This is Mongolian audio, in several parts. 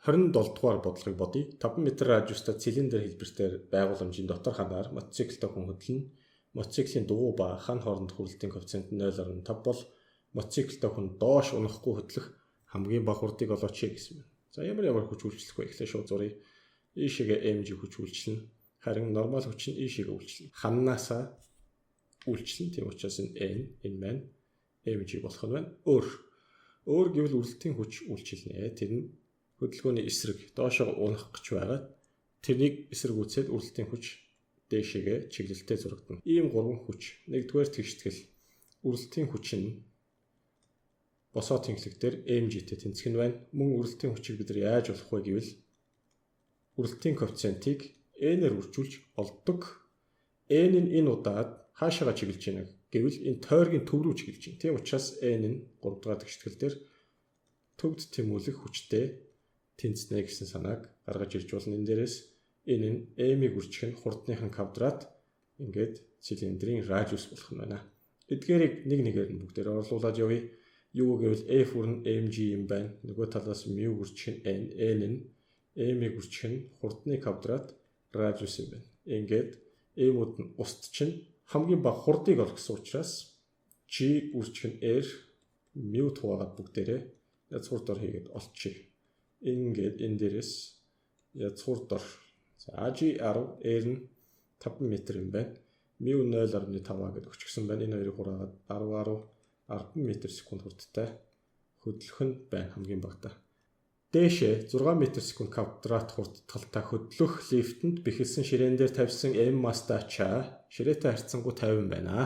27 дугаар бодлогыг бодъё. 5 м радиустай цилиндр хэлбэртэй байгууламжийн дотор ханаар мотоциклтэй хүн хөдлөнө. Мотоциклийн дугуй ба хан хоорондох хүрэлтийн коэффициент нь 0.5 бол мотоциклтэй хүн доош унахгүй хөдлөх хамгийн бага хурдыг олооч гэсэн байна. За ямар хүч үйлчлэх вэ гэхлээр шууд зуръя. Ийшээгээ mg хүч үйлчлэнэ. Харин нормал хүч нь ийшээгээ үйлчлэнэ. Ханнаасаа үйлчлэнэ. Тийм учраас энэ маань mg болох нь байна. Өөр гэвэл үрэлтийн хүч үйлчилнэ. Тэр нь хөдөлгөөний эсрэг доошоо унах гэж байгаа. Тэрнийг эсэргүүцээд үрэлтийн хүч дээшээгээ чиглэлтэй зурагдана. Ийм гурван хүч. Нэгдүгээр тэгштгэл. Үрэлтийн хүч нь босоо тэнхлэгтэр mg-тэй тэнцэх нь байна. Мөн үрэлтийн хүчийг бид нар яаж олох вэ гэвэл үрэлтийн коэффициентийг n-ээр үржүүлж олдог. n нь энэ удаад хаашаага чиглэж байна гэвэл энэ тойргийн төв рүү чиглэж байна. Тийм учраас n нь 3 дахь тэгштгэл дээр төвд тэмүүлэх хүчтэй тэнцэнэ гэсэн санааг гаргаж ирж болно. Энэ дээрээс энэ нь m-ийг үржих нь хурдныхан квадрат ингээд цилиндрийн радиус болох нь байна. Эдгээрийг нэгээр нь бүгдээр орлуулад явъя. Юу гэвэл f үрн mg юм байна. Нөгөө талаас μ үржих нь n нь m-ийг үржих нь хурдны квадрат радиус юм байна. Ингээд m-ууд нь устд чинь хамгийн бага хурдыг олох гэсэн учраас g үржих нь r μ тугаагаад бүгдээрээ язгуурдор хийгээд олчих. Ингээд энэ дээрээс язгуурдор g 10 r нь 5 м юм байна. μ 0.5 гэдээ өчгсөн байна. Энэ хоёрыг хураагаад 10 м/с хурдтай хөдлөх нь байна хамгийн багадаа. Дээшээ 6 м/с квадрат хурдталтай хөдлөх лифтэнд бэхэлсэн ширээн дээр тавьсан m мастай ачаа ширээтэй харьцангуй 50 байна.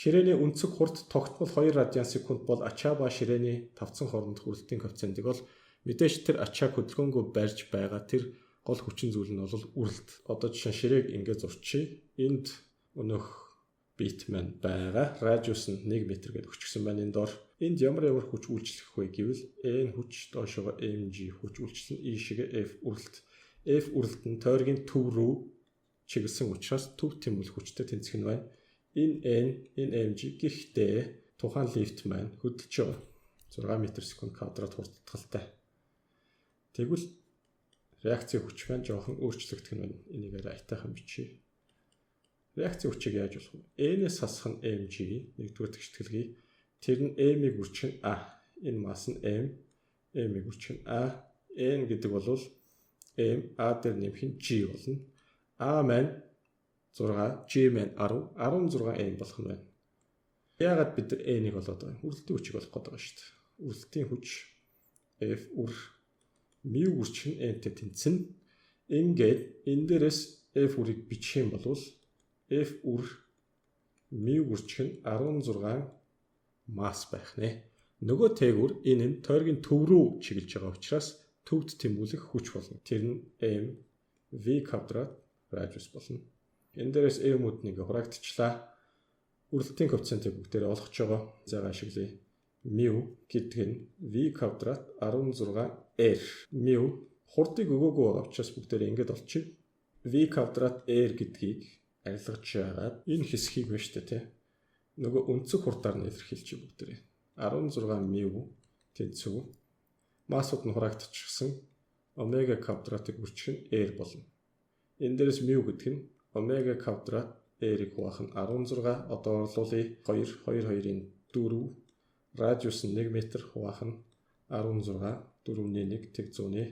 Ширээний өнцөг хурд тогтмол 2 радиан секунд бол ачаа ба ширээний тавцан хоорондох үрэлтийн коэффициентийг бол мэдээж тэр ачааг хөдөлгөөнгөө барьж байгаа тэр гол хүчин зүйл нь бол үрэлт. Одоо жишээ ширээг ингээд зурчих. Энд өнөх бит маань байгаа. Радиус нь 1 м гэдээ өчгсөн байна энэ дор. Энд ямар хүч үйлчлэх вэ гэвэл n хүч доошоо mg хүч үйлчлэн ийшээгээ f үрэлт. F үрэлт нь тойргийн төв рүү чиглэсэн учраас төв тэмүүлэх хүчтэй тэнцэх нь байна. Энэ mg гэхдээ тухайн лифт маань хөдөлж байгаа. 6 м/с квадрат хурдталтай. Тэгвэл реакцийн хүч маань жоохон өөрчлөгдөх нь байна. Энийг айтайхан бичиж. Реакцийн хүчийг яаж болох вэ? N-ээс хасах нь mg нэгдүгээр тэгшгэлгүй. Тэр нь m-ийг үржих нь a. Энэ мас нь m, m-ийг үржих нь a. N гэдэг бол m, a дээр нэмэх нь g болно. A маань 6, g маань 10, 16 n болох нь байна. Яагаад бид нар n-ийг олоод байгаа юм? Үрэлтийн хүчийг олох гээд байгаа шүү дээ. Үрэлтийн хүч f үр μ үржих нь n-тэй тэнцэнэ. Ингээд энэ дээрээс f үрийг бичих юм бол f үр μ үржих нь 16 масс байх нэ. Нөгөө тээгүр энэ нь тойргийн төв рүү чиглэж байгаа учраас төвд тэмүүлэх хүч болно. Тэр нь m v квадрат радиус болно. Энэ дээрээс m-ууд нэг хураагдчихлаа. Үрэлтийн коэффициентийг бүгдээр олгож байгаа. Зайгаа ашиглая. μ гэдэг нь v квадрат 16 r. μ хурдыг өгөөгүй байгаа учраас бүгдээр ингэж олчих. v квадрат r гэдгийг арилгаж яагаад энэ хэсгийг байна шүү дээ тий. Нөгөө өнцөг хурдаар нь илэрхийлж бүгдээ 16 μ тэнцүү массууд нь хураагдчихсан омега квадратыг үржих нь r болно. Энэ дээрээс μ гэдэг нь омега квадрат r-ийг хуваах нь 16 одоо орлуулъя 2 2-2-ийн 4 радиус нь 1 м хуваах нь 16 4-ний 1 тэг 100-ны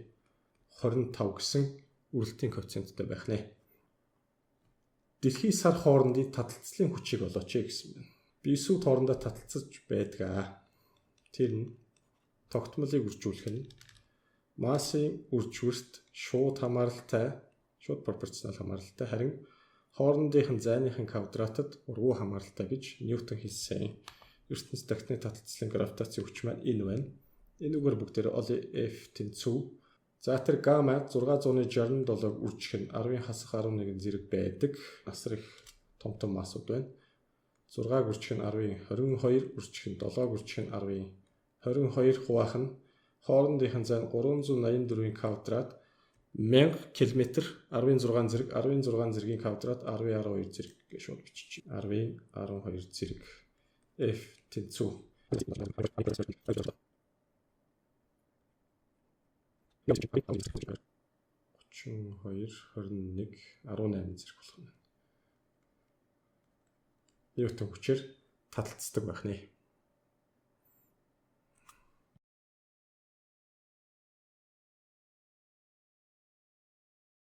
25 гэсэн үрэлтийн коэффициенттэй байх нэ. Дэлхийн сар хоорондын таталцлын хүчийг олооч гэсэн байна. Бисүүд хоорондоо таталцаж байдаг. Тэр нь тогтмолыг үржүүлэх нь массын үржвэрт шууд хамааралтай, шууд пропорционал хамааралтай харин хоорондынхын зайныхын квадратад ургуу хамааралтай гэж Ньютон хэлсэн. ертөнц тагтны таталцлын гравитацийн хүч маань энэ байна. Энэ үгээр бүгдээр олё F тэнцүү. За тэр гамма 667-г үржих нь 10-ын хасах 11 зэрэг байдаг. Асар их том массууд байна. 6-г үржих нь 10-ын 22, үржих нь 7-г үржих нь 10-ын 22 хуваах нь хоорондынхын зайн 384-ийн квадрат 1000 км 10-ын 6 зэрэг 10-ын 6 зэргийн квадрат 10-ын 12 зэрэг гэж шууд бичиж. 10-ын 12 зэрэг F тэнцүү. 32, 21, 18 зэрэг болох нь. Ньютон хүчээр таталцдаг байх нэ.